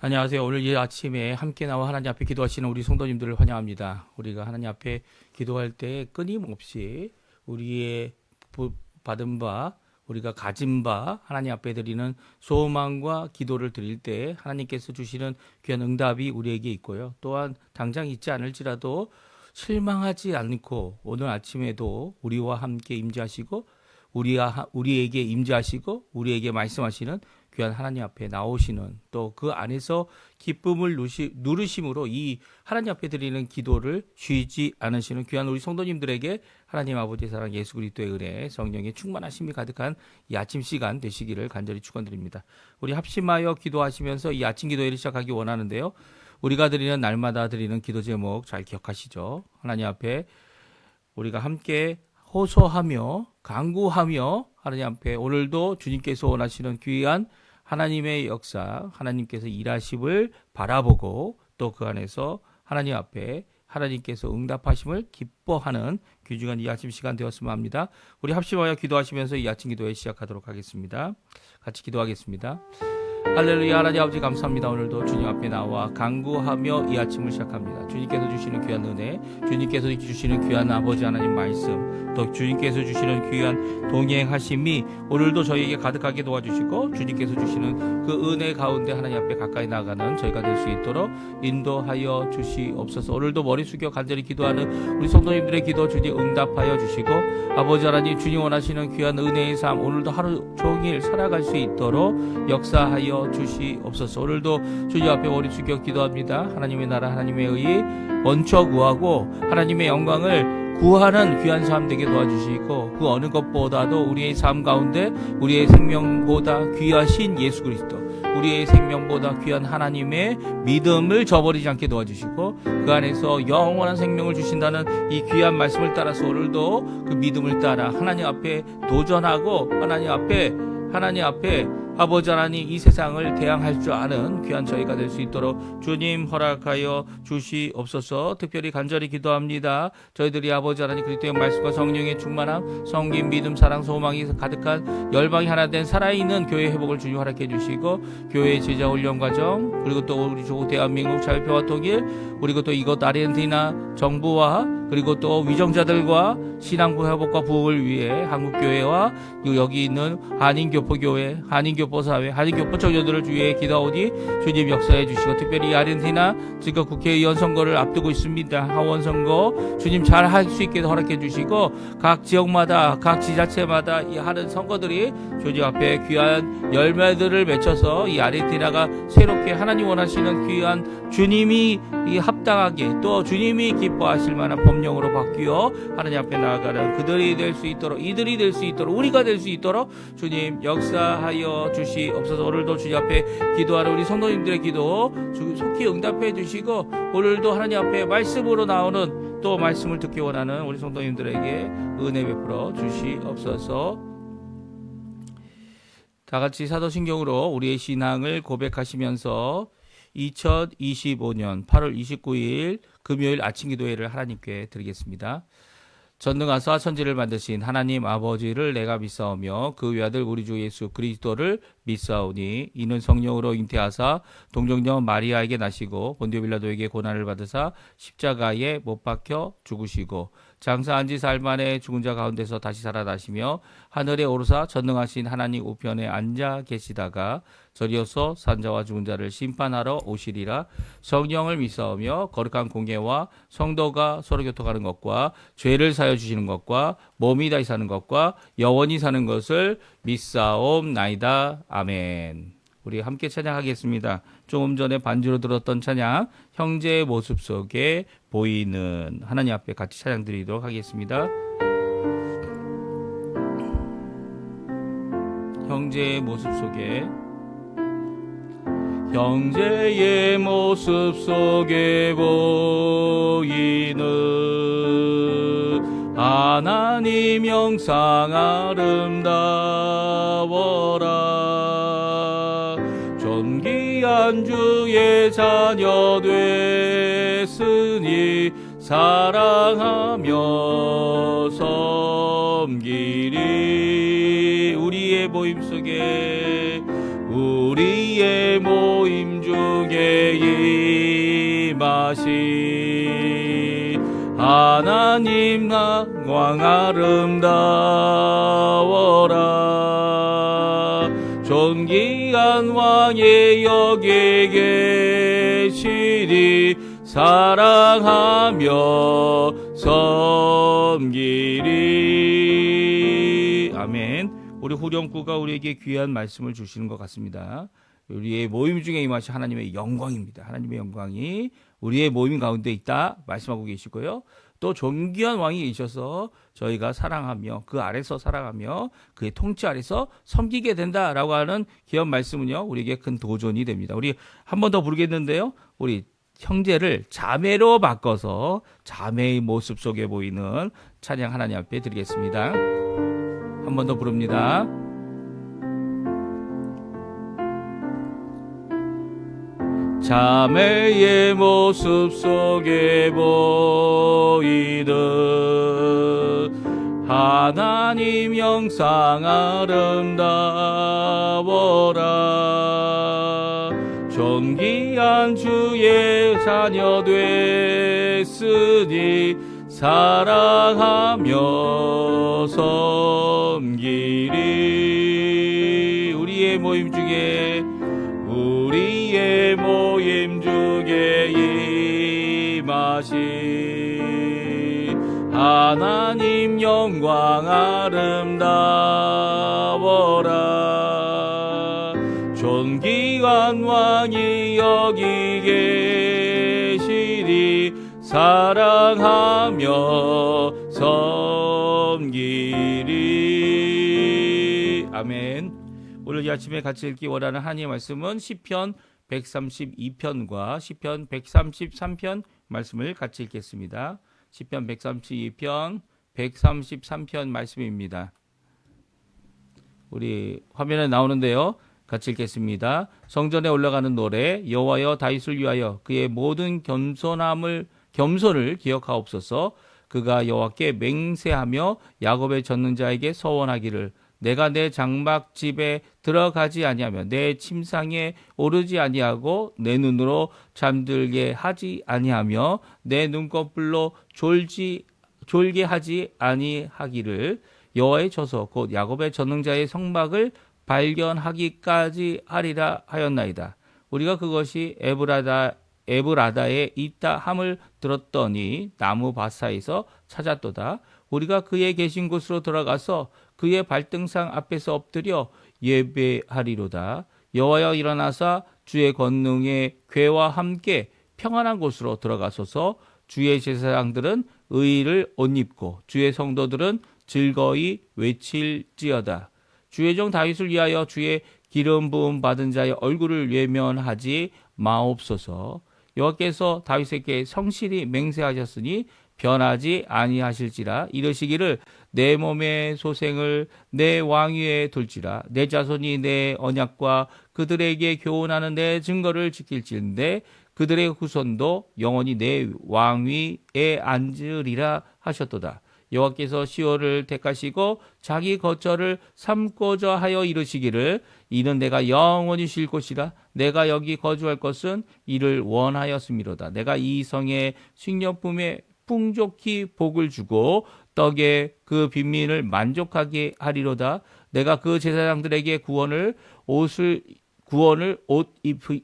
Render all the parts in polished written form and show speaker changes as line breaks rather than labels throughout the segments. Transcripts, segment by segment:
안녕하세요. 오늘 이 아침에 함께 나와 하나님 앞에 기도하시는 우리 성도님들을 환영합니다. 우리가 하나님 앞에 기도할 때 끊임없이 우리의 받은 바, 우리가 가진 바 하나님 앞에 드리는 소망과 기도를 드릴 때 하나님께서 주시는 귀한 응답이 우리에게 있고요. 또한 당장 있지 않을지라도 실망하지 않고 오늘 아침에도 우리와 함께 임재하시고 우리에게 임재하시고 우리에게 말씀하시는 귀한 하나님 앞에 나오시는 또 그 안에서 기쁨을 누르심으로 이 하나님 앞에 드리는 기도를 쉬지 않으시는 귀한 우리 성도님들에게 하나님 아버지의 사랑 예수 그리스도의 은혜 성령의 충만하심이 가득한 이 아침 시간 되시기를 간절히 축원드립니다. 우리 합심하여 기도하시면서 이 아침 기도회를 시작하기 원하는데요. 우리가 드리는 날마다 드리는 기도 제목 잘 기억하시죠? 하나님 앞에 우리가 함께 호소하며 간구하며 하나님 앞에 오늘도 주님께서 원하시는 귀한 하나님의 역사, 하나님께서 일하심을 바라보고 또 그 안에서 하나님 앞에 하나님께서 응답하심을 기뻐하는 귀중한 이 아침 시간 되었으면 합니다. 우리 합심하여 기도하시면서 이 아침 기도회 시작하도록 하겠습니다. 같이 기도하겠습니다. 할렐루야. 하나님 아버지 감사합니다. 오늘도 주님 앞에 나와 간구하며 이 아침을 시작합니다. 주님께서 주시는 귀한 은혜, 주님께서 주시는 귀한 아버지 하나님 말씀, 또 주님께서 주시는 귀한 동행하심이 오늘도 저희에게 가득하게 도와주시고 주님께서 주시는 그 은혜 가운데 하나님 앞에 가까이 나가는 저희가 될 수 있도록 인도하여 주시옵소서. 오늘도 머리 숙여 간절히 기도하는 우리 성도님들의 기도 주님 응답하여 주시고 아버지 하나님 주님 원하시는 귀한 은혜의 삶 오늘도 하루 종일 살아갈 수 있도록 역사하여 주시옵소서. 오늘도 주님 앞에 머리 숙여 기도합니다. 하나님의 나라 하나님의 의 먼저 구하고 하나님의 영광을 구하는 귀한 삶 되게 도와주시고 그 어느 것보다도 우리의 삶 가운데 우리의 생명보다 귀하신 예수 그리스도 우리의 생명보다 귀한 하나님의 믿음을 저버리지 않게 도와주시고 그 안에서 영원한 생명을 주신다는 이 귀한 말씀을 따라서 오늘도 그 믿음을 따라 하나님 앞에 도전하고 하나님 앞에 아버지 하나님 이 세상을 대항할 줄 아는 귀한 저희가 될 수 있도록 주님 허락하여 주시옵소서. 특별히 간절히 기도합니다. 저희들이 아버지 하나님 그리스도의 말씀과 성령의 충만함 성김 믿음 사랑 소망이 가득한 열방이 하나 된 살아있는 교회 회복을 주님 허락해 주시고 교회 제자 훈련 과정 그리고 또 우리 조국 대한민국 자유평화 통일 그리고 또 이곳 아르헨티나 정부와 그리고 또 위정자들과 신앙부 회복과 부흥을 위해 한국교회와 여기 있는 한인교포교회 한인교포사회 한인교포 청년들을 위해 기도하오니 주님 역사해 주시고 특별히 아르헨티나 지금 국회의원 선거를 앞두고 있습니다. 하원 선거 주님 잘 할 수 있게 허락해 주시고 각 지역마다 각 지자체마다 이 하는 선거들이 주님 앞에 귀한 열매들을 맺혀서 이 아르헨티나가 새롭게 하나님 원하시는 귀한 주님이 이 합당하게 또 주님이 기뻐하실 만한 법령으로 바뀌어 하나님 앞에 나아가는 그들이 될 수 있도록 이들이 될 수 있도록 우리가 될 수 있도록 주님 역사하여 주시옵소서. 오늘도 주님 앞에 기도하는 우리 성도님들의 기도 속히 응답해 주시고 오늘도 하나님 앞에 말씀으로 나오는 또 말씀을 듣기 원하는 우리 성도님들에게 은혜 베풀어 주시옵소서. 다 같이 사도신경으로 우리의 신앙을 고백하시면서 2025년 8월 29일 금요일 아침 기도회를 하나님께 드리겠습니다. 전능하사 천지를 만드신 하나님 아버지를 내가 믿사오며 그 외아들 우리 주 예수 그리스도를 믿사오니 이는 성령으로 잉태하사 동정녀 마리아에게 나시고 본디오 빌라도에게 고난을 받으사 십자가에 못 박혀 죽으시고 장사한 지 사흘 만에 죽은 자 가운데서 다시 살아나시며 하늘에 오르사 전능하신 하나님 우편에 앉아 계시다가 저리어서 산자와 죽은 자를 심판하러 오시리라. 성령을 믿사오며 거룩한 공예와 성도가 서로 교통하는 것과 죄를 사여 주시는 것과 몸이 다시 사는 것과 영원히 사는 것을 믿사옵나이다. 아멘. 우리 함께 찬양하겠습니다. 조금 전에 반주로 들었던 찬양 형제의 모습 속에 보이는 하나님 앞에 같이 찬양 드리도록 하겠습니다. 형제의 모습 속에 형제의 모습 속에 보이는 하나님 형상 아름다워라. 존귀한 주의 자녀 됐으니 사랑하며 섬기리. 우리의 모임 속에 우리의 모임 중에 임하시 하나님 왕 아름다워라 존귀한 왕의 여기 계시니 사랑하며 섬기리. 아멘. 우리 후렴구가 우리에게 귀한 말씀을 주시는 것 같습니다. 우리의 모임 중에 임하신 하나님의 영광입니다. 하나님의 영광이 우리의 모임 가운데 있다 말씀하고 계시고요. 또 존귀한 왕이 계셔서 저희가 사랑하며 그 아래서 살아가며 그의 통치 아래서 섬기게 된다라고 하는 귀한 말씀은요, 우리에게 큰 도전이 됩니다. 우리 한 번 더 부르겠는데요. 우리 형제를 자매로 바꿔서 자매의 모습 속에 보이는 찬양 하나님 앞에 드리겠습니다. 한 번 더 부릅니다. 자매의 모습 속에 보이는 하나님 형상 아름다워라 존귀한 주의 자녀 됐으니 사랑하며 섬기리 우리의 모임 중에 임하시 하나님 영광 아름다워라 존귀한 왕이 여기 계시니 사랑하며 섬기리. 아멘. 오늘 이 아침에 같이 읽기 원하는 하나님의 말씀은 시편 132편과 시편 133편 말씀을 같이 읽겠습니다. 시편 132편, 133편 말씀입니다. 우리 화면에 나오는데요. 같이 읽겠습니다. 성전에 올라가는 노래 여호와여 다윗을 위하여 그의 모든 겸손을 기억하옵소서. 그가 여호와께 맹세하며 야곱의 젖는 자에게 서원하기를 내가 내 장막 집에 들어가지 아니하며 내 침상에 오르지 아니하고 내 눈으로 잠들게 하지 아니하며 내 눈꺼풀로 졸게 하지 아니하기를 여호와의 저소 곧 야곱의 전능자의 성막을 발견하기까지 하리라 하였나이다. 우리가 그것이 에브라다에 있다 함을 들었더니 나무 바사에서 찾았도다. 우리가 그의 계신 곳으로 들어가서 그의 발등상 앞에서 엎드려 예배하리로다. 여호와여 일어나사 주의 권능의 궤와 함께 평안한 곳으로 들어가소서. 주의 제사장들은 의를 옷 입고 주의 성도들은 즐거이 외칠지어다. 주의 종 다윗을 위하여 주의 기름 부음 받은 자의 얼굴을 외면하지 마옵소서. 여호와께서 다윗에게 성실히 맹세하셨으니 변하지 아니하실지라. 이르시기를 내 몸의 소생을 내 왕위에 둘지라. 내 자손이 내 언약과 그들에게 교훈하는 내 증거를 지킬지인데 그들의 후손도 영원히 내 왕위에 앉으리라 하셨도다. 여호와께서 시온을 택하시고 자기 거처를 삼고자 하여 이르시기를 이는 내가 영원히 쉴 곳이라. 내가 여기 거주할 것은 이를 원하였음이로다. 내가 이 성의 식료품에 풍족히 복을 주고 떡에 그 빈민을 만족하게 하리로다. 내가 그 제사장들에게 구원을 옷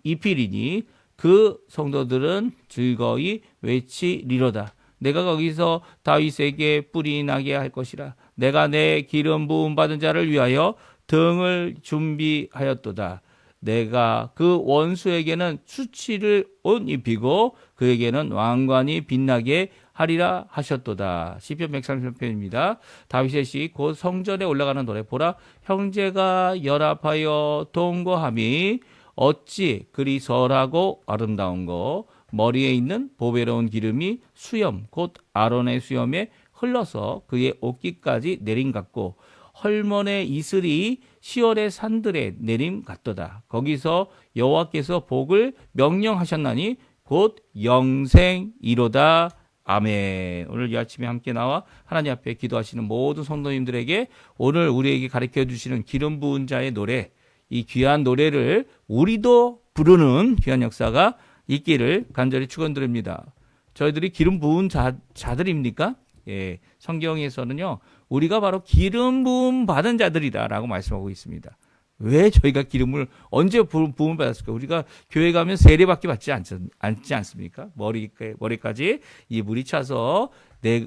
입히리니 그 성도들은 즐거이 외치리로다. 내가 거기서 다윗에게 뿔이 나게 할 것이라. 내가 내 기름 부음 받은 자를 위하여 등을 준비하였도다. 내가 그 원수에게는 수치를 옷 입히고 그에게는 왕관이 빛나게 하리라 하셨도다. 시편 130편입니다. 다윗의 시 곧 성전에 올라가는 노래. 보라 형제가 연합하여 동거함이 어찌 그리 설하고 아름다운고. 머리에 있는 보배로운 기름이 수염 곧 아론의 수염에 흘러서 그의 옷깃까지 내림 같고 헐몬의 이슬이 시월의 산들에 내림 같도다. 거기서 여호와께서 복을 명령하셨나니 곧 영생이로다. 아멘. 오늘 이 아침에 함께 나와 하나님 앞에 기도하시는 모든 성도님들에게 오늘 우리에게 가르쳐 주시는 기름 부은 자의 노래 이 귀한 노래를 우리도 부르는 귀한 역사가 있기를 간절히 축원드립니다. 저희들이 기름 부은 자들입니까? 예, 성경에서는요, 우리가 바로 기름 부음 받은 자들이다라고 말씀하고 있습니다. 왜 저희가 기름을 언제 부음을 받았을까? 우리가 교회 가면 세례밖에 받지 않지 않습니까? 머리까지 이 물이 차서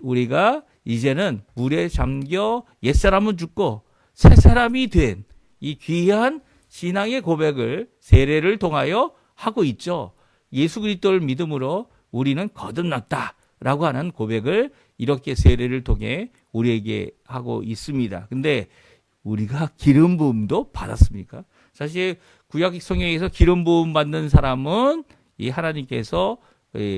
우리가 이제는 물에 잠겨 옛사람은 죽고 새 사람이 된 이 귀한 신앙의 고백을 세례를 통하여 하고 있죠. 예수 그리스도를 믿음으로 우리는 거듭났다라고 하는 고백을 이렇게 세례를 통해 우리에게 하고 있습니다. 근데 우리가 기름 부음도 받았습니까? 사실 구약 성경에서 기름 부음 받는 사람은 이 하나님께서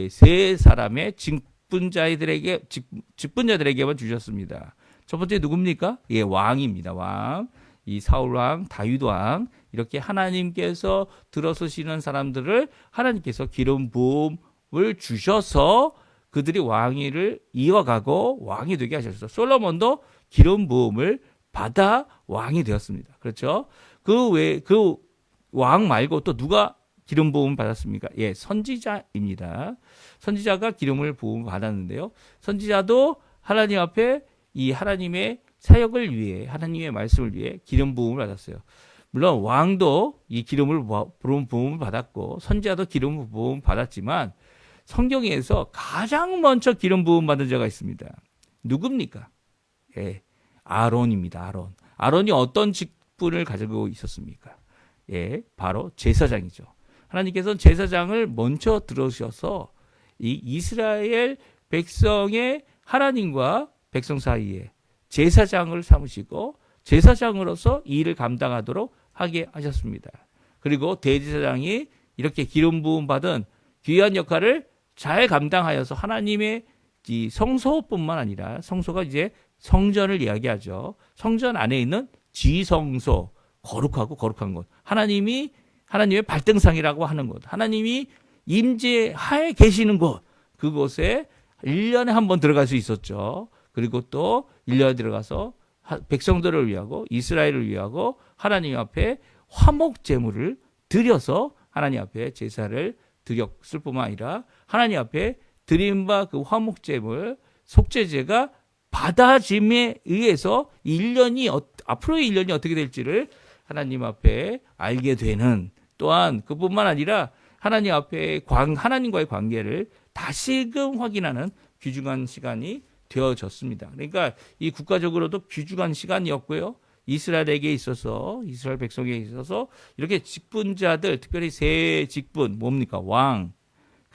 세 사람의 직분자들에게만 주셨습니다. 첫 번째 누굽니까? 예, 왕입니다. 왕. 이 사울 왕, 다윗 왕, 이렇게 하나님께서 들어서시는 사람들을 하나님께서 기름 부음을 주셔서 그들이 왕위를 이어가고 왕이 되게 하셨어요. 솔로몬도 기름 부음을 받아 왕이 되었습니다. 그렇죠? 그 왕 말고 또 누가 기름 부음을 받았습니까? 예, 선지자입니다. 선지자가 기름을 부음을 받았는데요. 선지자도 하나님 앞에 이 하나님의 사역을 위해, 하나님의 말씀을 위해 기름 부음을 받았어요. 물론 왕도 이 기름을 부음을 받았고 선지자도 기름 부음을 받았지만 성경에서 가장 먼저 기름 부음 받은 자가 있습니다. 누굽니까? 예, 아론입니다. 아론이 어떤 직분을 가지고 있었습니까? 예, 바로 제사장이죠. 하나님께서는 제사장을 먼저 들어주셔서 이 이스라엘 백성의 하나님과 백성 사이에 제사장을 삼으시고 제사장으로서 이 일을 감당하도록 하게 하셨습니다. 그리고 대제사장이 이렇게 기름 부음 받은 귀한 역할을 잘 감당하여서 하나님의 이 성소뿐만 아니라 성소가 이제 성전을 이야기하죠. 성전 안에 있는 지성소, 거룩한 곳. 하나님의 발등상이라고 하는 곳. 하나님이 임재하에 계시는 곳. 그곳에 1년에 한 번 들어갈 수 있었죠. 그리고 또 1년에 들어가서 백성들을 위하고 이스라엘을 위하고 하나님 앞에 화목 제물을 드려서 하나님 앞에 제사를 드렸을 뿐만 아니라 하나님 앞에 드린 바 그 화목 제물 속죄제가 받아짐에 의해서 앞으로의 1년이 어떻게 될지를 하나님 앞에 알게 되는, 또한 그뿐만 아니라 하나님 앞에 하나님과의 관계를 다시금 확인하는 귀중한 시간이 되어졌습니다. 그러니까 이 국가적으로도 귀중한 시간이었고요. 이스라엘에게 있어서, 이스라엘 백성에게 있어서 이렇게 직분자들, 특별히 세 직분, 뭡니까? 왕,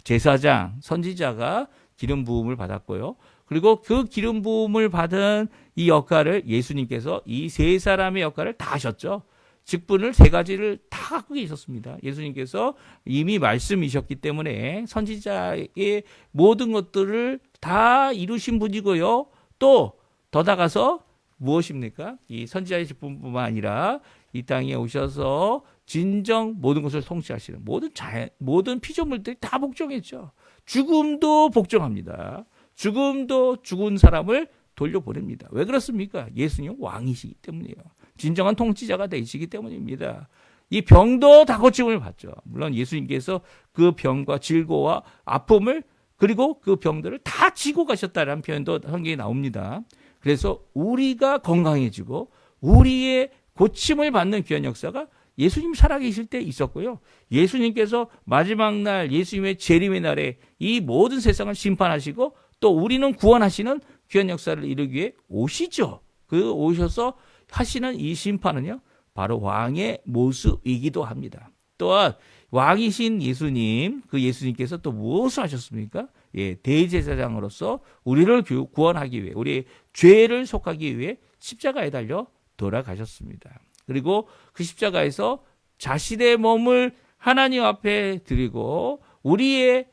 제사장, 선지자가 기름 부음을 받았고요. 그리고 그 기름 부음을 받은 이 역할을 예수님께서 이 세 사람의 역할을 다 하셨죠. 직분을 세 가지를 다 갖고 계셨습니다. 예수님께서 이미 말씀이셨기 때문에 선지자의 모든 것들을 다 이루신 분이고요. 또 더 나가서 무엇입니까? 이 선지자의 직분뿐만 아니라 이 땅에 오셔서 진정 모든 것을 통치하시는 모든 피조물들이 다 복종했죠. 죽음도 복종합니다. 죽음도 죽은 사람을 돌려보냅니다. 왜 그렇습니까? 예수님 왕이시기 때문이에요. 진정한 통치자가 되시기 때문입니다. 이 병도 다 고침을 받죠. 물론 예수님께서 그 병과 질고와 아픔을, 그리고 그 병들을 다 지고 가셨다라는 표현도 성경에 나옵니다. 그래서 우리가 건강해지고 우리의 고침을 받는 귀한 역사가 예수님 살아계실 때 있었고요. 예수님께서 마지막 날, 예수님의 재림의 날에 이 모든 세상을 심판하시고 또 우리는 구원하시는 귀한 역사를 이루기 위해 오시죠. 그 오셔서 하시는 이 심판은요, 바로 왕의 모습이기도 합니다. 또한 왕이신 예수님, 그 예수님께서 또 무엇을 하셨습니까? 예, 대제사장으로서 우리를 구원하기 위해, 우리의 죄를 속하기 위해 십자가에 달려 돌아가셨습니다. 그리고 그 십자가에서 자신의 몸을 하나님 앞에 드리고 우리를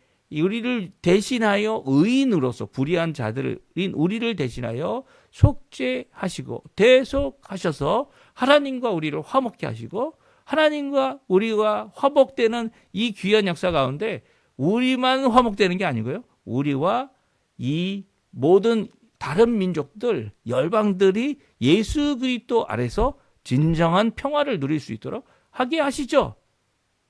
대신하여 의인으로서, 불의한 자들인 우리를 대신하여 속죄하시고 대속하셔서 하나님과 우리를 화목케 하시고 하나님과 우리가 화목되는 이 귀한 역사 가운데 우리만 화목되는 게 아니고요. 우리와 이 모든 다른 민족들, 열방들이 예수 그리스도 아래서 진정한 평화를 누릴 수 있도록 하게 하시죠.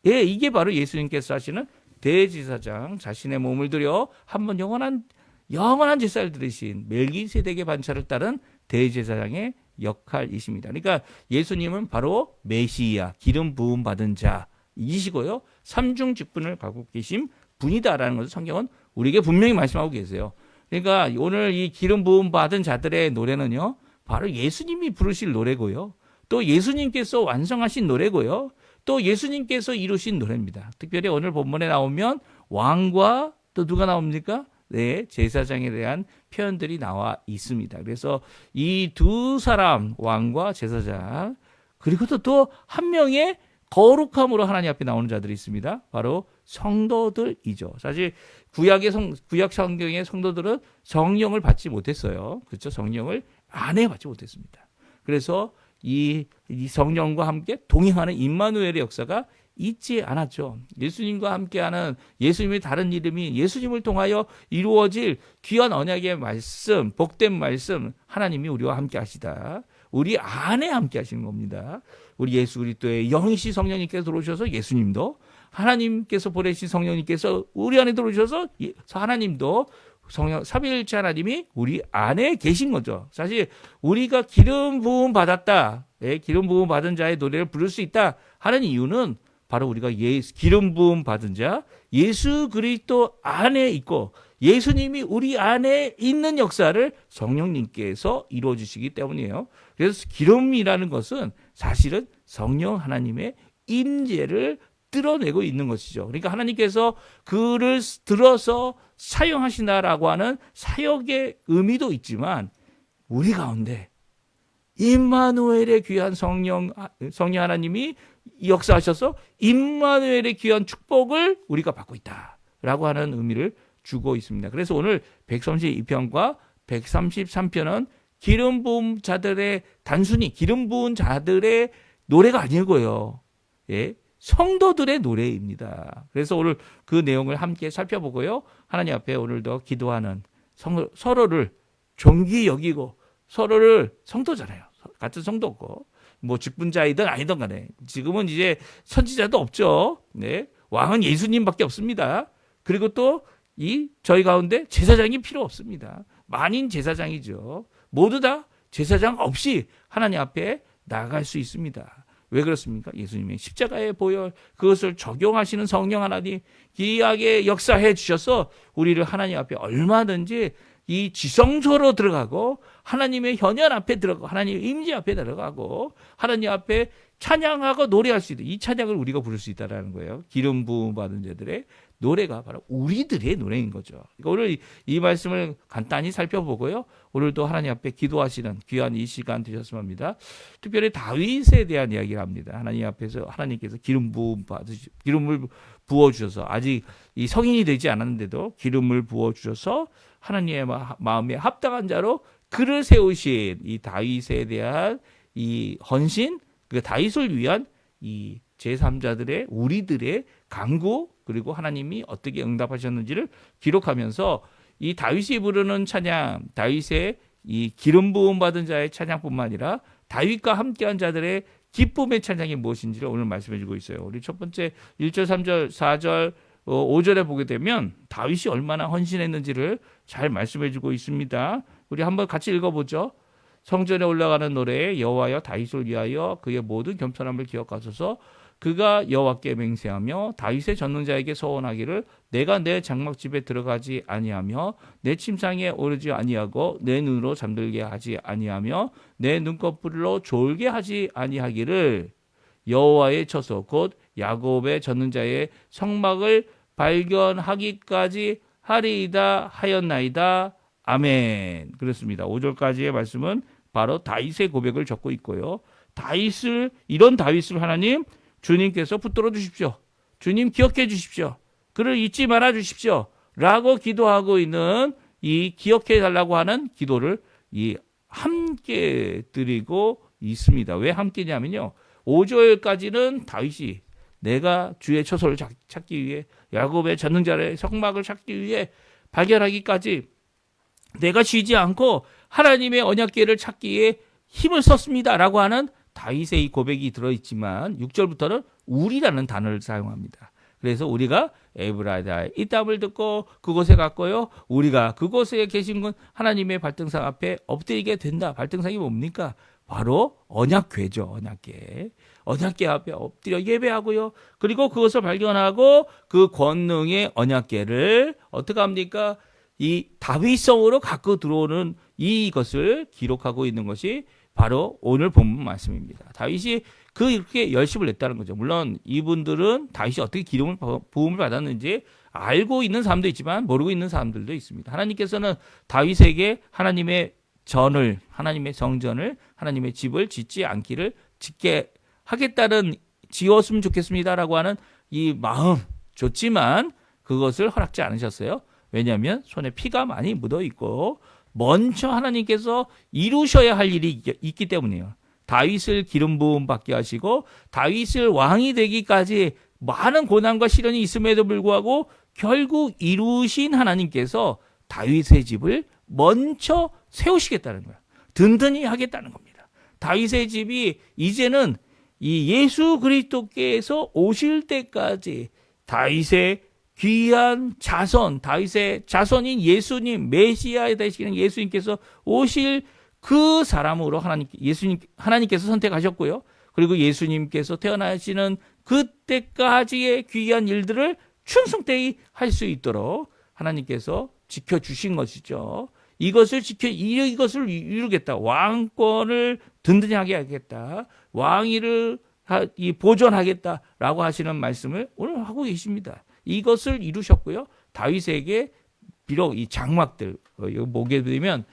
예, 이게 바로 예수님께서 하시는 대제사장, 자신의 몸을 들여 한번 영원한 제사를 드리신 멜기세덱의 반차를 따른 대제사장의 역할이십니다. 그러니까 예수님은 바로 메시아, 기름 부음 받은 자이시고요. 삼중 직분을 갖고 계신 분이다라는 것을 성경은 우리에게 분명히 말씀하고 계세요. 그러니까 오늘 이 기름 부음 받은 자들의 노래는요, 바로 예수님이 부르실 노래고요. 또 예수님께서 완성하신 노래고요. 또 예수님께서 이루신 노래입니다. 특별히 오늘 본문에 나오면 왕과 또 누가 나옵니까? 네, 제사장에 대한 표현들이 나와 있습니다. 그래서 이 두 사람, 왕과 제사장, 그리고 또 한 명의 거룩함으로 하나님 앞에 나오는 자들이 있습니다. 바로 성도들이죠. 사실 구약 성경의 성도들은 성령을 받지 못했어요. 그렇죠? 성령을 안에 받지 못했습니다. 그래서 이 성령과 함께 동행하는 임마누엘의 역사가 있지 않았죠. 예수님과 함께하는 예수님의 다른 이름이 예수님을 통하여 이루어질 귀한 언약의 말씀, 복된 말씀, 하나님이 우리와 함께 하시다. 우리 안에 함께 하시는 겁니다. 우리 예수 그리스도의 영이신 성령님께서 들어오셔서 예수님도, 하나님께서 보내신 성령님께서 우리 안에 들어오셔서 하나님도, 성령 삼위일체 하나님이 우리 안에 계신 거죠. 사실 우리가 기름 부음 받았다, 기름 부음 받은 자의 노래를 부를 수 있다 하는 이유는 바로 우리가 기름 부음 받은 자 예수 그리스도 안에 있고 예수님이 우리 안에 있는 역사를 성령님께서 이루어 주시기 때문이에요. 그래서 기름이라는 것은 사실은 성령 하나님의 임재를 드러내고 있는 것이죠. 그러니까 하나님께서 그를 들어서 사용하시나라고 하는 사역의 의미도 있지만 우리 가운데 임마누엘의 귀한 성령 하나님이 역사하셔서 임마누엘의 귀한 축복을 우리가 받고 있다라고 하는 의미를 주고 있습니다. 그래서 오늘 132편과 133편은 기름 부은 자들의, 단순히 기름 부은 자들의 노래가 아니고요. 예, 성도들의 노래입니다. 그래서 오늘 그 내용을 함께 살펴보고요. 하나님 앞에 오늘도 기도하는, 서로를 존귀 여기고 서로를, 성도잖아요. 같은 성도고 뭐 직분자이든 아니든 간에 지금은 이제 선지자도 없죠. 네, 왕은 예수님밖에 없습니다. 그리고 또 저희 가운데 제사장이 필요 없습니다. 만인 제사장이죠. 모두 다 제사장 없이 하나님 앞에 나아갈 수 있습니다. 왜 그렇습니까? 예수님의 십자가의 보혈, 그것을 적용하시는 성령 하나님 귀하게 역사해 주셔서 우리를 하나님 앞에 얼마든지 이 지성소로 들어가고 하나님의 현현 앞에 들어가고 하나님의 임재 앞에 들어가고 하나님 앞에 찬양하고 노래할 수 있다. 이 찬양을 우리가 부를 수 있다는 거예요. 기름 부음 받은 자들의 노래가 바로 우리들의 노래인 거죠. 그러니까 오늘 이 말씀을 간단히 살펴보고요. 오늘도 하나님 앞에 기도하시는 귀한 이 시간 되셨으면 합니다. 특별히 다윗에 대한 이야기를 합니다. 하나님 앞에서 하나님께서 기름을 부어주셔서 아직 이 성인이 되지 않았는데도 기름을 부어주셔서 하나님의 마음에 합당한 자로 그를 세우신 이 다윗에 대한 이 헌신, 그 다윗을 위한 이 제3자들의 우리들의 간구, 그리고 하나님이 어떻게 응답하셨는지를 기록하면서 이 다윗이 부르는 찬양, 다윗의 이 기름 부음 받은 자의 찬양뿐만 아니라 다윗과 함께한 자들의 기쁨의 찬양이 무엇인지를 오늘 말씀해 주고 있어요. 우리 첫 번째 1절, 3절, 4절, 5절에 보게 되면 다윗이 얼마나 헌신했는지를 잘 말씀해 주고 있습니다. 우리 한번 같이 읽어보죠. 성전에 올라가는 노래에 여호와여 다윗을 위하여 그의 모든 겸손함을 기억하소서. 그가 여호와께 맹세하며 다윗의 전능자에게 서원하기를 내가 내 장막집에 들어가지 아니하며 내 침상에 오르지 아니하고 내 눈으로 잠들게 하지 아니하며 내 눈꺼풀로 졸게 하지 아니하기를 여호와의 처소 곧 야곱의 전능자의 성막을 발견하기까지 하리이다 하였나이다. 아멘. 그렇습니다. 5절까지의 말씀은 바로 다윗의 고백을 적고 있고요. 이런 다윗을 하나님 주님께서 붙들어 주십시오. 주님 기억해 주십시오. 그를 잊지 말아 주십시오. 라고 기도하고 있는 이 기억해 달라고 하는 기도를 함께 드리고 있습니다. 왜 함께냐면요. 5절까지는 다윗이 내가 주의 처소를 찾기 위해 야곱의 전능자의 성막을 찾기 위해 발견하기까지 내가 쉬지 않고 하나님의 언약궤를 찾기에 힘을 썼습니다. 라고 하는 다윗의 이 고백이 들어있지만 6절부터는 우리라는 단어를 사용합니다. 그래서 우리가 에브라다의 이 땀을 듣고 그곳에 갔고요. 우리가 그곳에 계신 분 하나님의 발등상 앞에 엎드리게 된다. 발등상이 뭡니까? 바로 언약궤죠. 언약궤. 언약궤 앞에 엎드려 예배하고요. 그리고 그것을 발견하고 그 권능의 언약궤를 어떻게 합니까? 이 다윗성으로 갖고 들어오는 이것을 기록하고 있는 것이 바로 오늘 본문 말씀입니다. 다윗이 그렇게 열심을 냈다는 거죠. 물론 이분들은 다윗이 어떻게 부음을 받았는지 알고 있는 사람도 있지만 모르고 있는 사람들도 있습니다. 하나님께서는 다윗에게 하나님의 성전을, 하나님의 집을 짓지 않기를 짓게 하겠다는 지었으면 좋겠습니다라고 하는 이 마음 좋지만 그것을 허락지 않으셨어요. 왜냐하면 손에 피가 많이 묻어 있고 먼저 하나님께서 이루셔야 할 일이 있기 때문이에요. 다윗을 기름 부음 받게 하시고 다윗을 왕이 되기까지 많은 고난과 시련이 있음에도 불구하고 결국 이루신 하나님께서 다윗의 집을 먼저 세우시겠다는 거예요. 든든히 하겠다는 겁니다. 다윗의 집이 이제는 이 예수 그리스도께서 오실 때까지 다윗의 귀한 자손, 다윗의 자손인 예수님, 메시아에 되시는 예수님께서 오실 그 사람으로 하나님께서 선택하셨고요. 그리고 예수님께서 태어나시는 그때까지의 귀한 일들을 충성되이 할 수 있도록 하나님께서 지켜주신 것이죠. 이것을 이루겠다. 왕권을 든든히 하게 하겠다. 왕위를 보존하겠다라고 하시는 말씀을 오늘 하고 계십니다. 이것을 이루셨고요. 다윗에게 비록 이 장막들 보게 되면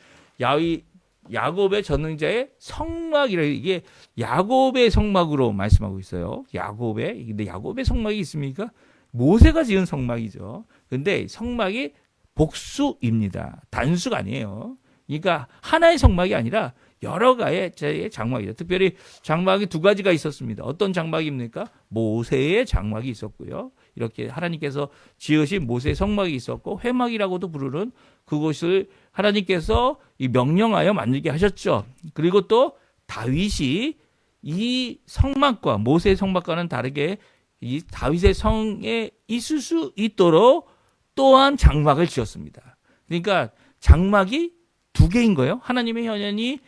야곱의 전능자의 성막이라 이게 야곱의 성막으로 말씀하고 있어요. 근데 야곱의 성막이 있습니까? 모세가 지은 성막이죠. 근데 성막이 복수입니다. 단수가 아니에요. 그러니까 하나의 성막이 아니라 여러 가지의 장막이죠. 특별히 장막이 두 가지가 있었습니다. 어떤 장막입니까? 모세의 장막이 있었고요. 이렇게 하나님께서 지으신 모세의 성막이 있었고 회막이라고도 부르는 그곳을 하나님께서 명령하여 만들게 하셨죠. 그리고 또 다윗이 이 성막과 모세의 성막과는 다르게 이 다윗의 성에 있을 수 있도록 또한 장막을 지었습니다. 그러니까 장막이 두 개인 거예요. 하나님의 현현이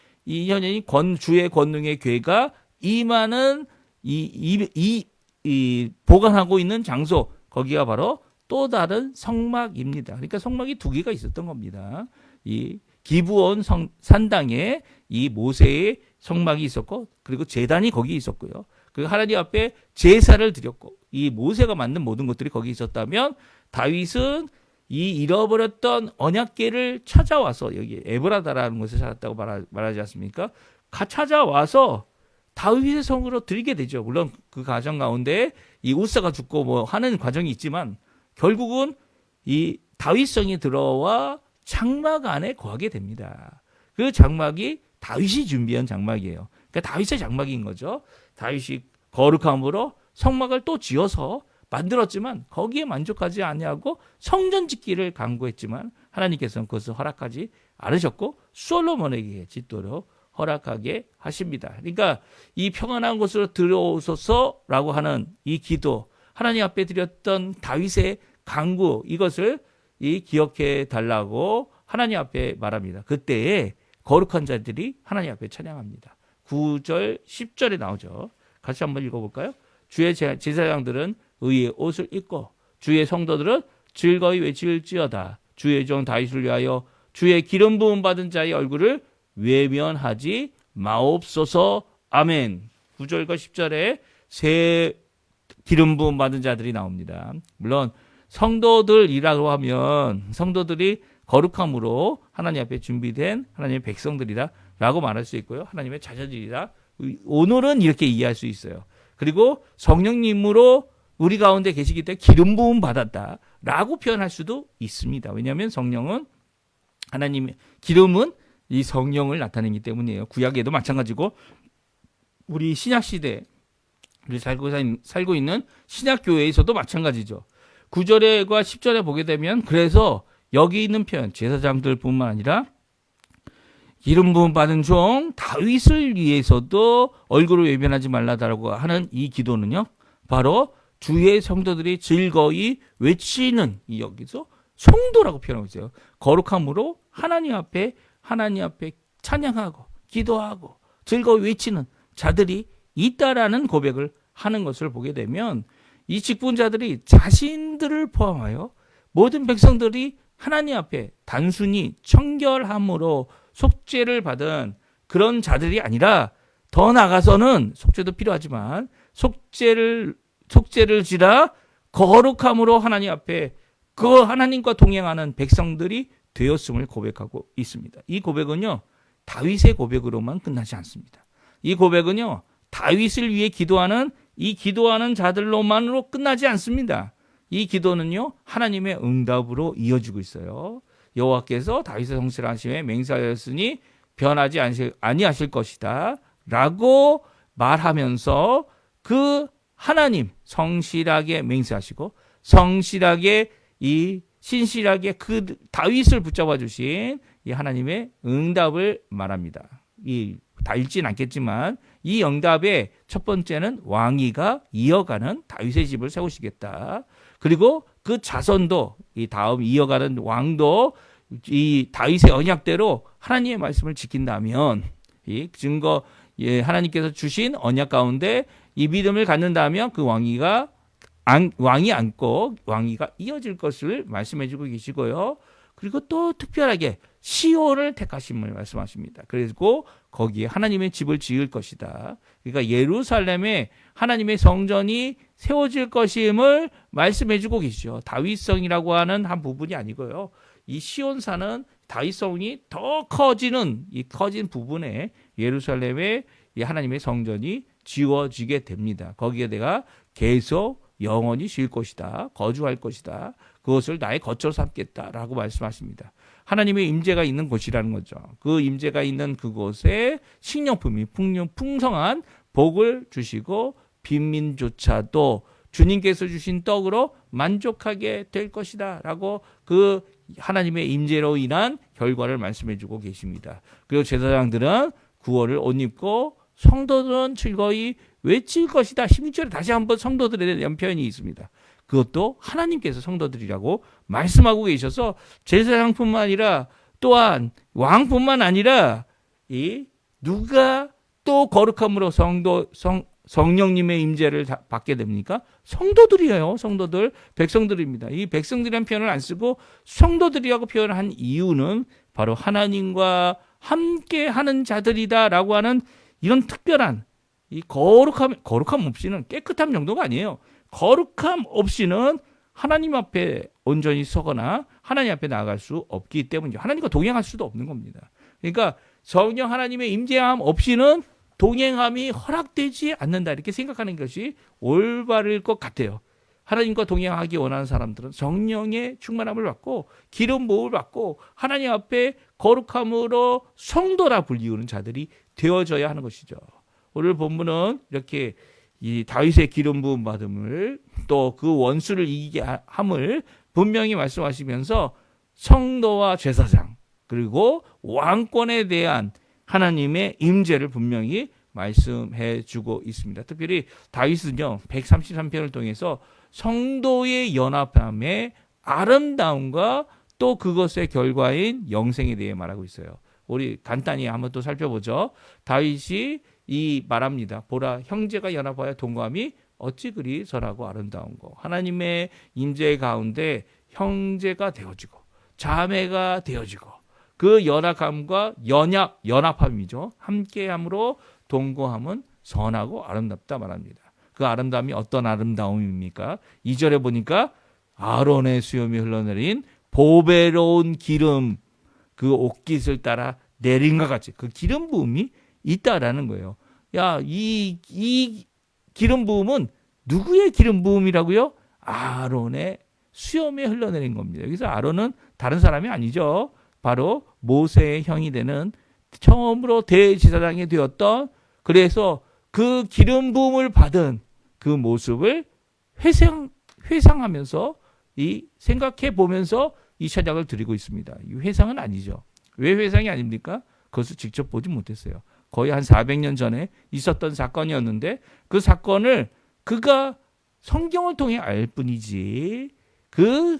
주의 권능의 궤가 임하는 이 보관하고 있는 장소, 거기가 바로 또 다른 성막입니다. 그러니까 성막이 두 개가 있었던 겁니다. 이 기브온 산당에 이 모세의 성막이 있었고, 그리고 제단이 거기 있었고요. 그리고 하나님 앞에 제사를 드렸고, 이 모세가 만든 모든 것들이 거기 있었다면 다윗은 이 잃어버렸던 언약궤를 찾아와서 여기 에브라다라는 곳에 찾았다고 말하지 않습니까? 찾아와서 다윗의 성으로 드리게 되죠. 물론 그 과정 가운데 이 우사가 죽고 뭐 하는 과정이 있지만 결국은 이 다윗성이 들어와 장막 안에 거하게 됩니다. 그 장막이 다윗이 준비한 장막이에요. 그러니까 다윗의 장막인 거죠. 다윗이 거룩함으로 성막을 또 지어서 만들었지만 거기에 만족하지 아니하고 성전 짓기를 강구했지만 하나님께서는 그것을 허락하지 않으셨고 솔로몬에게 짓도록 허락하게 하십니다. 그러니까 이 평안한 곳으로 들어오소서라고 하는 이 기도, 하나님 앞에 드렸던 다윗의 강구, 이것을 기억해 달라고 하나님 앞에 말합니다. 그때에 거룩한 자들이 하나님 앞에 찬양합니다. 9절, 10절에 나오죠. 같이 한번 읽어볼까요? 주의 제사장들은 의의 옷을 입고 주의 성도들은 즐거이 외칠지어다. 주의 종 다윗을 위하여 주의 기름 부음 받은 자의 얼굴을 외면하지 마옵소서. 아멘. 9절과 10절에 새 기름 부음 받은 자들이 나옵니다. 물론 성도들이라고 하면 성도들이 거룩함으로 하나님 앞에 준비된 하나님의 백성들이다 라고 말할 수 있고요. 하나님의 자녀들이다. 오늘은 이렇게 이해할 수 있어요. 그리고 성령님으로 우리 가운데 계시기 때문에 기름 부음 받았다 라고 표현할 수도 있습니다. 왜냐하면 성령은 하나님의 기름은 이 성령을 나타내기 때문이에요. 구약에도 마찬가지고 우리 신약시대 우리 살고 있는 신약교회에서도 마찬가지죠. 9절과 10절에 보게 되면 그래서 여기 있는 표현 제사장들뿐만 아니라 기름 부음 받은 종 다윗을 위해서도 얼굴을 외면하지 말라라고 하는 이 기도는요, 바로 주의 성도들이 즐거이 외치는, 이 여기서 성도라고 표현하고 있어요. 거룩함으로 하나님 앞에 찬양하고 기도하고 즐거이 외치는 자들이 있다라는 고백을 하는 것을 보게 되면, 이 직분자들이 자신들을 포함하여 모든 백성들이 하나님 앞에 단순히 청결함으로 속죄를 받은 그런 자들이 아니라, 더 나아가서는 속죄도 필요하지만 속죄를 지라 거룩함으로 하나님 앞에 그 하나님과 동행하는 백성들이 되었음을 고백하고 있습니다. 이 고백은요, 다윗의 고백으로만 끝나지 않습니다. 이 고백은요, 다윗을 위해 기도하는 자들로만으로 끝나지 않습니다. 이 기도는요, 하나님의 응답으로 이어지고 있어요. 여호와께서 다윗의 성실한 하심에 맹세하였으니 변하지 아니하실 것이다 라고 말하면서, 그 하나님 성실하게 맹세하시고 성실하게 신실하게 그 다윗을 붙잡아 주신 이 하나님의 응답을 말합니다. 다 읽진 않겠지만 이 응답의 첫 번째는 왕위가 이어가는 다윗의 집을 세우시겠다. 그리고 그 자손도, 이 다음 이어가는 왕도 이 다윗의 언약대로 하나님의 말씀을 지킨다면, 이 증거, 하나님께서 주신 언약 가운데 이 믿음을 갖는다면 그 왕이 앉고 왕위가 이어질 것을 말씀해주고 계시고요. 그리고 또 특별하게 시온을 택하심을 말씀하십니다. 그리고 거기에 하나님의 집을 지을 것이다. 그러니까 예루살렘에 하나님의 성전이 세워질 것임을 말씀해주고 계시죠. 다윗성이라고 하는 한 부분이 아니고요. 이 시온산은 다윗성이 더 커진 부분에 예루살렘에 하나님의 성전이 지워지게 됩니다. 거기에 내가 계속 영원히 쉴 것이다. 거주할 것이다. 그것을 나의 거처로 삼겠다라고 말씀하십니다. 하나님의 임재가 있는 곳이라는 거죠. 그 임재가 있는 그곳에 식료품이 풍성한 복을 주시고 빈민조차도 주님께서 주신 떡으로 만족하게 될 것이다 라고 그 하나님의 임재로 인한 결과를 말씀해 주고 계십니다. 그리고 제사장들은 구원을 옷 입고 성도들은 즐거이 외칠 것이다. 16절에 다시 한번 성도들에 대한 표현이 있습니다. 그것도 하나님께서 성도들이라고 말씀하고 계셔서 제사장뿐만 아니라 또한 왕뿐만 아니라 누가 또 거룩함으로 성령님의 임재를 받게 됩니까? 성도들이에요. 성도들, 백성들입니다. 이 백성들이라는 표현을 안 쓰고 성도들이라고 표현한 이유는 바로 하나님과 함께하는 자들이다라고 하는 이런 특별한 이 거룩함 없이는, 깨끗함 정도가 아니에요. 거룩함 없이는 하나님 앞에 온전히 서거나 하나님 앞에 나아갈 수 없기 때문이죠. 하나님과 동행할 수도 없는 겁니다. 그러니까 성령 하나님의 임재함 없이는 동행함이 허락되지 않는다, 이렇게 생각하는 것이 올바를 것 같아요. 하나님과 동행하기 원하는 사람들은 성령의 충만함을 받고 기름 부음을 받고 하나님 앞에 거룩함으로 성도라 불리우는 자들이 되어져야 하는 것이죠. 오늘 본문은 이렇게 이 다윗의 기름 부음 받음을, 또 그 원수를 이기게 함을 분명히 말씀하시면서 성도와 제사장 그리고 왕권에 대한 하나님의 임재를 분명히 말씀해 주고 있습니다. 특별히 다윗은요 133편을 통해서 성도의 연합함의 아름다움과 또 그것의 결과인 영생에 대해 말하고 있어요. 우리 간단히 한번 또 살펴보죠. 다윗이 말합니다. 보라, 형제가 연합하여 동거함이 어찌 그리 선하고 아름다운고. 하나님의 임재 가운데 형제가 되어지고 자매가 되어지고 그 연합함과 연합함이죠. 함께함으로 동거함은 선하고 아름답다 말합니다. 그 아름다움이 어떤 아름다움입니까? 2절에 보니까 아론의 수염이 흘러내린 보배로운 기름, 그 옷깃을 따라 내린 것 같이 그 기름 부음이 있다라는 거예요. 이 기름 부음은 누구의 기름 부음이라고요? 아론의 수염에 흘러내린 겁니다. 여기서 아론은 다른 사람이 아니죠. 바로 모세의 형이 되는 처음으로 대제사장이 되었던, 그래서 그 기름 부음을 받은 그 모습을 회상하면서 생각해 보면서 이 찬양을 드리고 있습니다. 이 회상은 아니죠. 왜 회상이 아닙니까?
그것을 직접 보지 못했어요. 거의 한 400년 전에 있었던 사건이었는데 그 사건을 그가 성경을 통해 알 뿐이지 그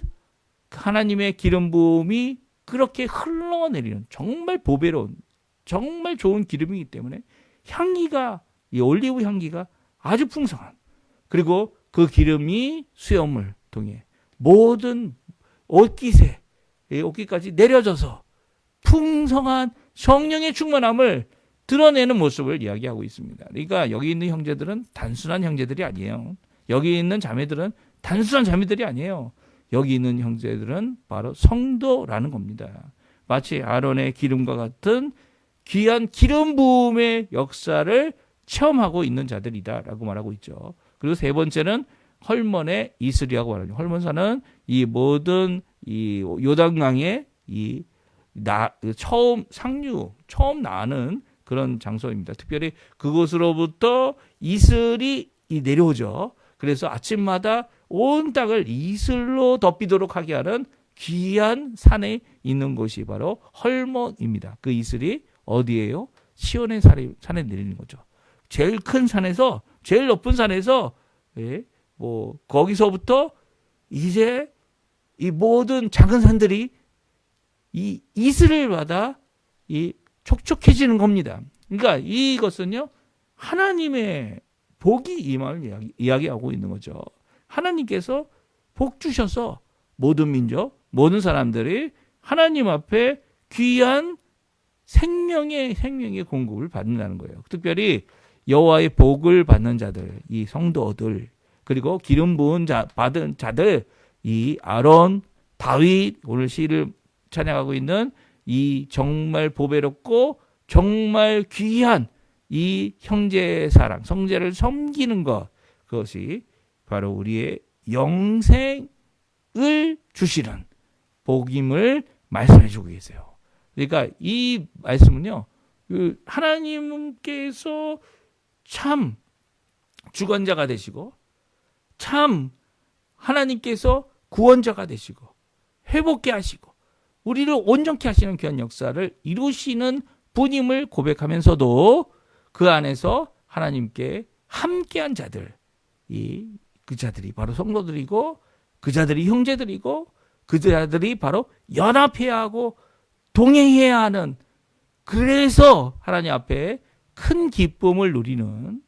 하나님의 기름 부음이 그렇게 흘러내리는 정말 보배로운 정말 좋은 기름이기 때문에 향기가 이 올리브 향기가 아주 풍성한 그리고 그 기름이 수염을 통해 모든 옷깃에 옷깃까지 내려져서 풍성한 성령의 충만함을 드러내는 모습을 이야기하고 있습니다. 그러니까 여기 있는 형제들은 단순한 형제들이 아니에요. 여기 있는 자매들은 단순한 자매들이 아니에요. 여기 있는 형제들은 바로 성도라는 겁니다. 마치 아론의 기름과 같은 귀한 기름 부음의 역사를 체험하고 있는 자들이다라고 말하고 있죠. 그리고 세 번째는 헐몬의 이슬이라고 말하죠. 헐몬산은 이 모든 이 요단강의 처음 나는 그런 장소입니다. 특별히 그곳으로부터 이슬이 내려오죠. 그래서 아침마다 온 땅을 이슬로 덮이도록 하게 하는 귀한 산에 있는 곳이 바로 헐몬입니다. 그 이슬이 어디예요? 시온의 산에 내리는 거죠. 제일 큰 산에서 제일 높은 산에서 거기서부터 이제 이 모든 작은 산들이 이 이슬을 받아 이 촉촉해지는 겁니다. 그러니까 이것은요 하나님의 복이 임함을 이야기하고 있는 거죠. 하나님께서 복 주셔서 모든 민족, 모든 사람들이 하나님 앞에 귀한 생명의 공급을 받는다는 거예요. 특별히 여호와의 복을 받는 자들, 이 성도들, 그리고 기름 부은 받은 자들, 이 아론, 다윗, 오늘 시를 찬양하고 있는 이 정말 보배롭고 정말 귀한 이 형제의 사랑, 성제를 섬기는 것, 그것이 바로 우리의 영생을 주시는 복임을 말씀해 주고 계세요. 그러니까 이 말씀은요, 하나님께서 참 주권자가 되시고, 참 하나님께서 구원자가 되시고, 회복케 하시고, 우리를 온전케 하시는 귀한 역사를 이루시는 분임을 고백하면서도 그 안에서 하나님께 함께한 자들, 그 자들이 바로 성도들이고, 그 자들이 형제들이고, 그 자들이 바로 연합해야 하고 동행해야 하는, 그래서 하나님 앞에 큰 기쁨을 누리는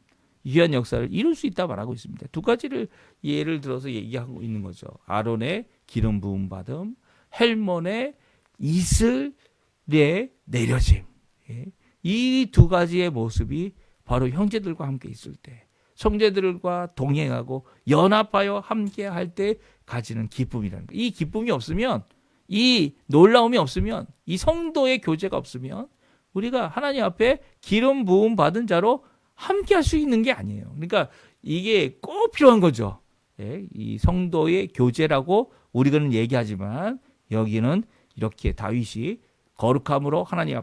귀한 역사를 이룰 수 있다 말하고 있습니다. 두 가지를 예를 들어서 얘기하고 있는 거죠. 아론의 기름 부음 받음, 헬몬의 이슬의 내려짐. 이 두 가지의 모습이 바로 형제들과 함께 있을 때, 성제들과 동행하고 연합하여 함께 할 때 가지는 기쁨이라는 거예요. 이 기쁨이 없으면, 이 놀라움이 없으면, 이 성도의 교제가 없으면 우리가 하나님 앞에 기름 부음 받은 자로 함께 할 수 있는 게 아니에요. 그러니까 이게 꼭 필요한 거죠. 이 성도의 교제라고 우리는 얘기하지만 여기는 이렇게 다윗이 거룩함으로 하나님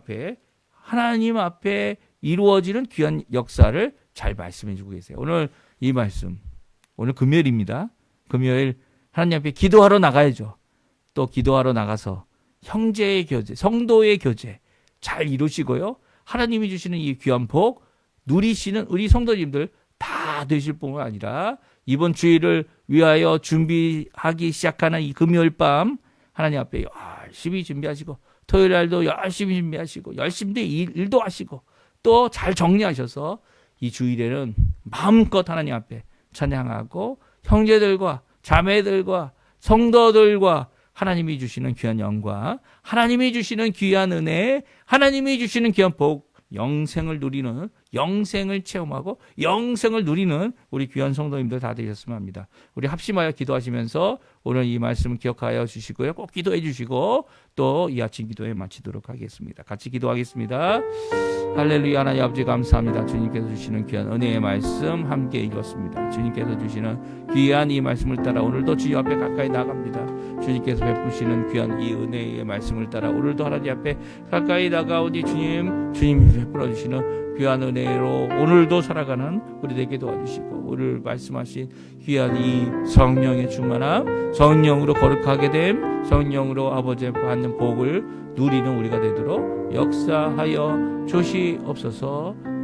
앞에 이루어지는 귀한 역사를 잘 말씀해 주고 계세요. 오늘 이 말씀, 오늘 금요일입니다. 금요일 하나님 앞에 기도하러 나가야죠. 또 기도하러 나가서 형제의 교제, 성도의 교제 잘 이루시고요. 하나님이 주시는 이 귀한 복 누리시는 우리 성도님들 다 되실 뿐만 아니라 이번 주일을 위하여 준비하기 시작하는 이 금요일 밤 하나님 앞에 열심히 준비하시고, 토요일 날도 열심히 준비하시고, 열심히 일도 하시고, 또 잘 정리하셔서 이 주일에는 마음껏 하나님 앞에 찬양하고 형제들과 자매들과 성도들과 하나님이 주시는 귀한 영광, 하나님이 주시는 귀한 은혜, 하나님이 주시는 귀한 복, 영생을 누리는, 영생을 체험하고 영생을 누리는 우리 귀한 성도님들 다 되셨으면 합니다. 우리 합심하여 기도하시면서 오늘 이 말씀을 기억하여 주시고요. 꼭 기도해 주시고 또 이 아침 기도에 마치도록 하겠습니다. 같이 기도하겠습니다. 할렐루야. 하나님 아버지 감사합니다. 주님께서 주시는 귀한 은혜의 말씀 함께 읽었습니다. 주님께서 주시는 귀한 이 말씀을 따라 오늘도 주님 앞에 가까이 나갑니다. 주님께서 베푸시는 귀한 이 은혜의 말씀을 따라 오늘도 하나님 앞에 가까이 다가오니 주님이 베풀어 주시는 귀한 은혜로 오늘도 살아가는 우리에게 도와주시고 오늘 말씀하신 귀한 이 성령의 충만함, 성령으로 거룩하게 됨, 성령으로 아버지의 받는 복을 누리는 우리가 되도록 역사하여 주시옵소서.